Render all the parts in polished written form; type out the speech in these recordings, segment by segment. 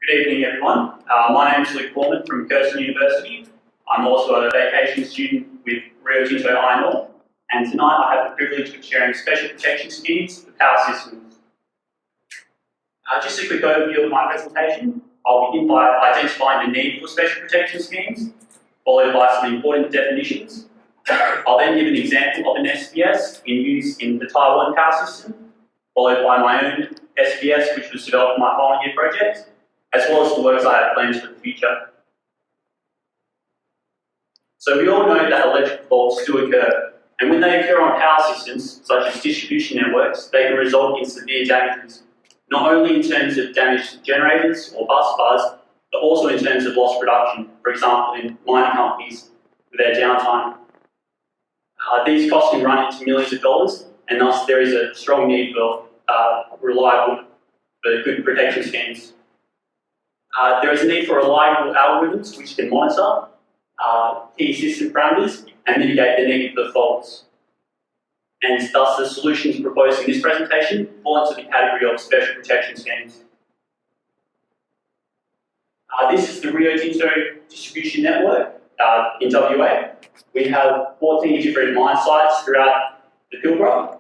Good evening, everyone. My name is Luke Forman from Curtin University. I'm also a vacation student with Rio Tinto Iron Ore, and tonight I have the privilege of sharing special protection schemes for power systems. Just a quick overview of my presentation. I'll begin by identifying the need for special protection schemes, followed by some important definitions. I'll then give an example of an SPS in use in the Taiwan power system, followed by my own SPS, which was developed for my final year project, as well as the works I have planned for the future. So we all know that electrical faults do occur, and when they occur on power systems, such as distribution networks, they can result in severe damages, not only in terms of damage to generators or bus bars, but also in terms of lost production, for example in mining companies with their downtime. These costs can run into millions of dollars, and thus there is a strong need for reliable, but good protection schemes. There is a need for reliable algorithms which can monitor key system parameters and mitigate the need for faults. And thus the solutions proposed in this presentation fall into the category of special protection schemes. This is the Rio Tinto distribution network in WA. We have 14 different mine sites throughout the Pilbara.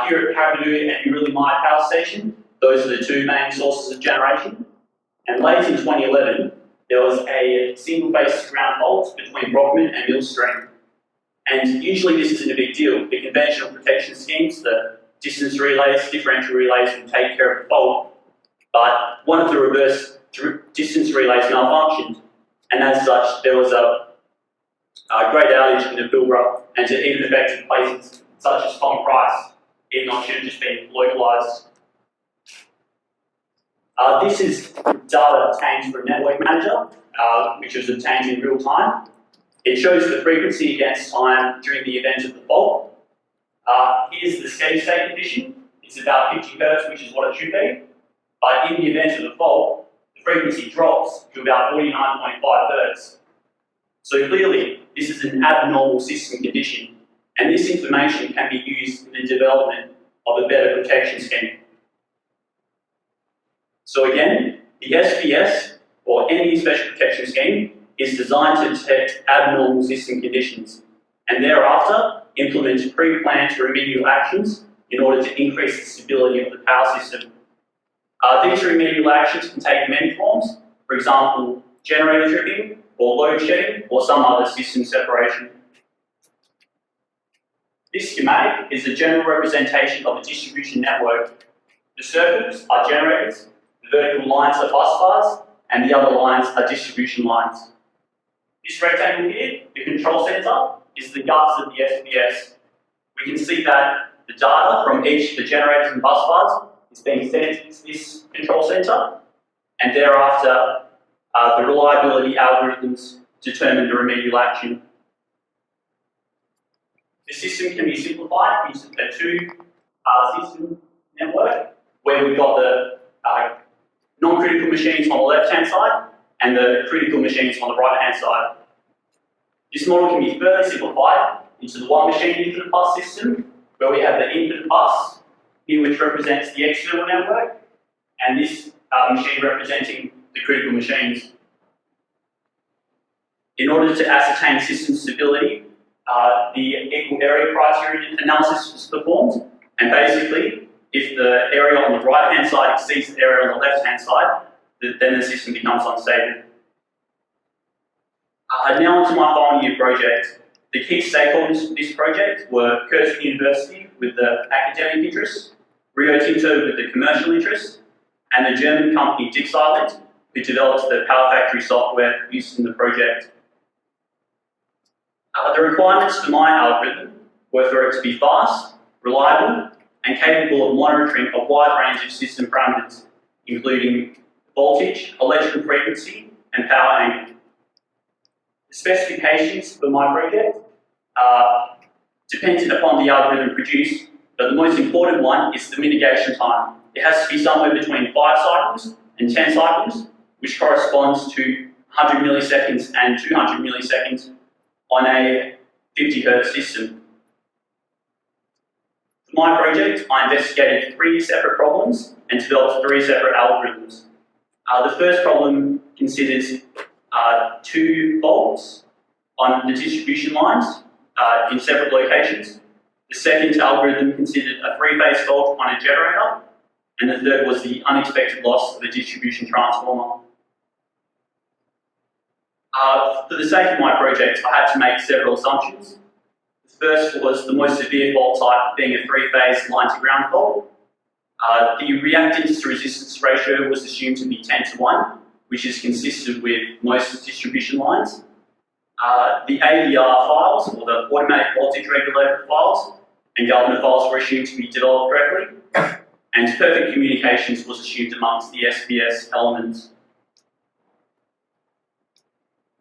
Here at Caribou and Urili Mine Power Station, those are the two main sources of generation. And late in 2011, there was a single-phase ground fault between Brockman and Millstream. And usually this isn't a big deal. The conventional protection schemes, the distance relays, differential relays, will take care of the fault. But one of the reverse distance relays malfunctioned, and as such, there was a great outage in the Pilbara, and it even affected places such as Tom Price, even though it should have just been localised. This is data obtained from Network Manager, which was obtained in real time. It shows the frequency against time during the event of the fault. Here's the steady state condition. It's about 50 Hz, which is what it should be. But in the event of the fault, the frequency drops to about 49.5 Hz. So clearly, this is an abnormal system condition, and this information can be used in the development of a better protection scheme. So again, the SPS, or any special protection scheme, is designed to detect abnormal system conditions, and thereafter implement pre-planned remedial actions in order to increase the stability of the power system. These remedial actions can take many forms, for example, generator tripping, or load shedding, or some other system separation. This schematic is a general representation of a distribution network. The circles are generators, the vertical lines are bus bars, and the other lines are distribution lines. This rectangle here, the control center, is the guts of the SPS. We can see that the data from each of the generators and bus bars is being sent to this control center, and thereafter the reliability algorithms determine the remedial action. The system can be simplified into a two-system network, where we've got the non-critical machines on the left-hand side and the critical machines on the right-hand side. This model can be further simplified into the one machine infinite bus system, where we have the infinite bus here, which represents the external network, and this machine representing the critical machines. In order to ascertain system stability, the equal area criterion analysis was performed, and basically, if the area on the right-hand side exceeds the area on the left-hand side, then the system becomes unstable. Now onto my final year project. The key stakeholders for this project were Curtin University with the academic interest, Rio Tinto with the commercial interest, and the German company Dix Island, who developed the Power Factory software used in the project. The requirements for my algorithm were for it to be fast, reliable, and capable of monitoring a wide range of system parameters, including voltage, electrical frequency, and power angle. The specifications for my project are dependent upon the algorithm produced, but the most important one is the mitigation time. It has to be somewhere between 5 cycles and 10 cycles, which corresponds to 100 milliseconds and 200 milliseconds on a 50 Hz system. For my project, I investigated 3 separate problems and developed 3 separate algorithms. The first problem considers two faults on the distribution lines in separate locations. The second algorithm considered a three-phase fault on a generator, and the third was the unexpected loss of a distribution transformer. For the sake of my project, I had to make several assumptions. The first was the most severe fault type being a three-phase line-to-ground fault. The reactance to resistance ratio was assumed to be 10:1, which is consistent with most distribution lines. The AVR files, or the automatic voltage regulator files, and governor files were assumed to be developed correctly, and perfect communications was assumed amongst the SPS elements.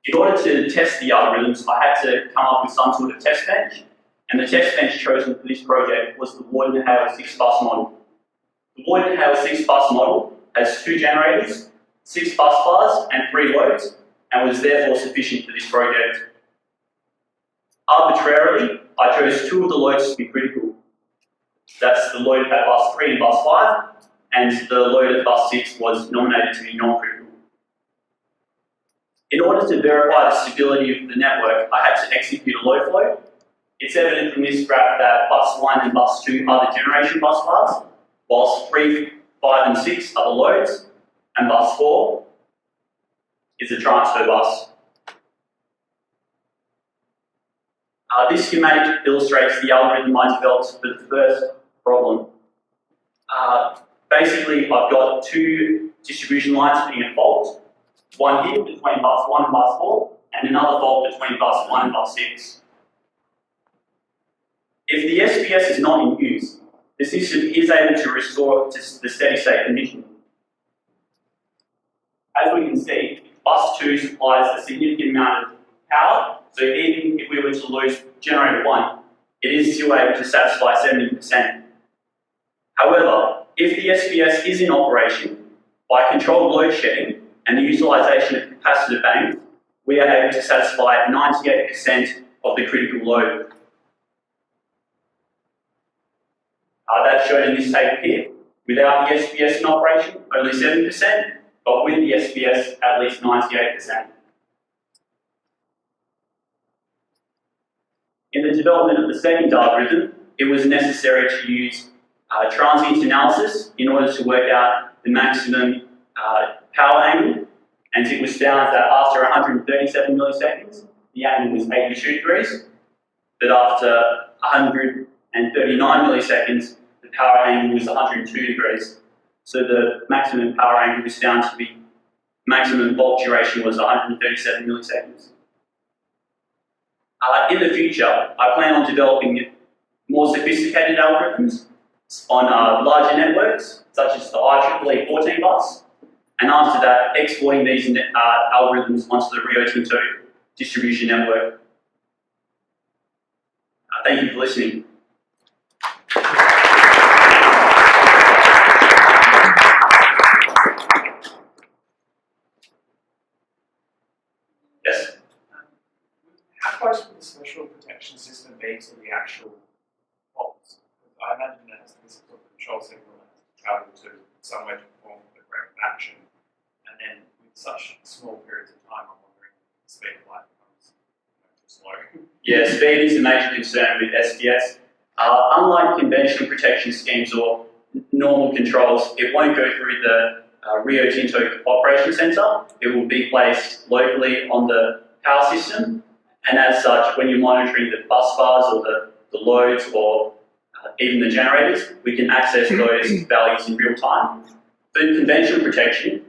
In order to test the algorithms, I had to come up with some sort of test bench, and the test bench chosen for this project was the Warden-Hale 6-bus model. The Warden-Hale 6-bus model has 2 generators, 6 bus bars, and 3 loads, and was therefore sufficient for this project. Arbitrarily, I chose 2 of the loads to be critical. That's the load at bus 3 and bus 5, and the load at bus 6 was nominated to be non-critical. In order to verify the stability of the network, I had to execute a load flow. It's evident from this graph that bus 1 and bus 2 are the generation bus bars, whilst 3, 5 and 6 are the loads, and bus 4 is a transfer bus. This schematic illustrates the algorithm I developed for the first problem. Basically, I've got 2 distribution lines being at fault. One here between bus 1 and bus 4, and another fault between bus 1 and bus 6. If the SPS is not in use, the system is able to restore to the steady state condition. As we can see, bus 2 supplies a significant amount of power, so even if we were to lose generator 1, it is still able to satisfy 70%. However, if the SPS is in operation, by controlled load shedding and the utilisation of capacitor banks, we are able to satisfy 98% of the critical load. That's shown in this table here. Without the SPS in operation, only 7%, but with the SPS, at least 98%. In the development of the second algorithm, it was necessary to use transient analysis in order to work out the maximum power angle, and it was found that after 137 milliseconds, the angle was 82 degrees, but after 139 milliseconds, the power angle was 102 degrees. So the maximum power angle was found to be, maximum volt duration was 137 milliseconds. In the future, I plan on developing more sophisticated algorithms on larger networks, such as the IEEE 14 bus, and after that, exporting these algorithms onto the Rio Tinto distribution network. Thank you for listening. Yes? How close would the special protection system be to the actual faults? I imagine it has to be some sort of control signal that has to travel to somewhere to perform the correct action. And then with such small periods of time, I'm wondering if the speed of light becomes too slow. Yeah, speed is a major concern with SPS. Unlike conventional protection schemes or normal controls, it won't go through the Rio Tinto Operation Centre. It will be placed locally on the power system, and as such, when you're monitoring the bus bars or the loads or even the generators, we can access those values in real time. For conventional protection,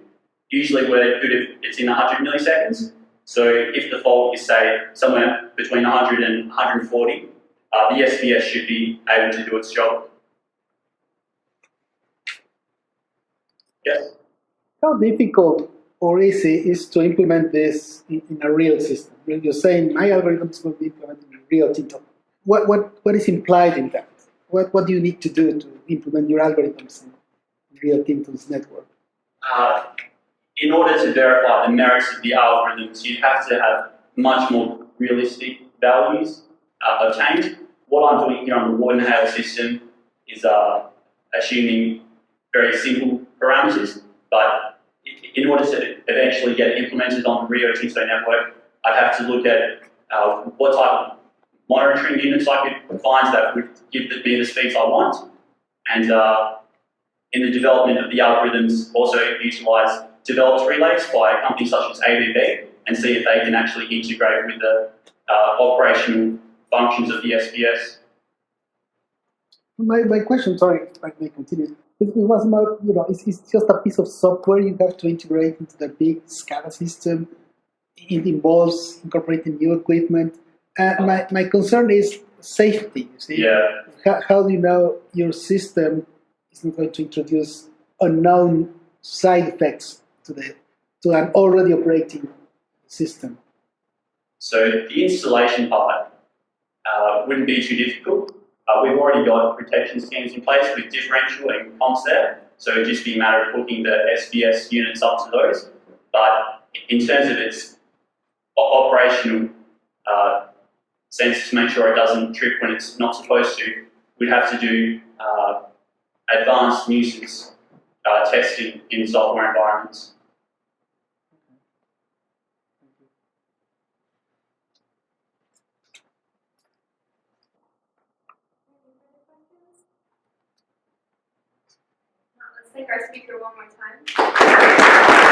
usually we're good if it's in 100 milliseconds. So if the fault is, say, somewhere between 100 and 140, the SPS should be able to do its job. Yes? How difficult or easy is to implement this in a real system? You're saying my algorithms will be implemented in Rio Tinto. What is implied in that? What do you need to do to implement your algorithms in Rio Tinto's network? In order to verify the merits of the algorithms, you have to have much more realistic values obtained. What I'm doing here on the Warden-Hale system is assuming very simple parameters, but in order to eventually get implemented on the Rio Tinto network, I'd have to look at what type of monitoring units I could find that would give me the speeds I want, and in the development of the algorithms, also utilize developed relays by companies such as ABB and see if they can actually integrate with the operational functions of the SPS. My question, sorry, if I may continue. It was about, it's just a piece of software you have to integrate into the big SCADA system. It involves incorporating new equipment. My concern is safety, you see. Yeah. How do you know your system is not going to introduce unknown side effects to an already operating system? So the installation part wouldn't be too difficult. We've already got protection schemes in place with differential and comps there, so it'd just be a matter of hooking the SPS units up to those. But in terms of its operational sense, to make sure it doesn't trip when it's not supposed to, we'd have to do advanced nuisance testing in software environments. Let's thank our speaker one more time.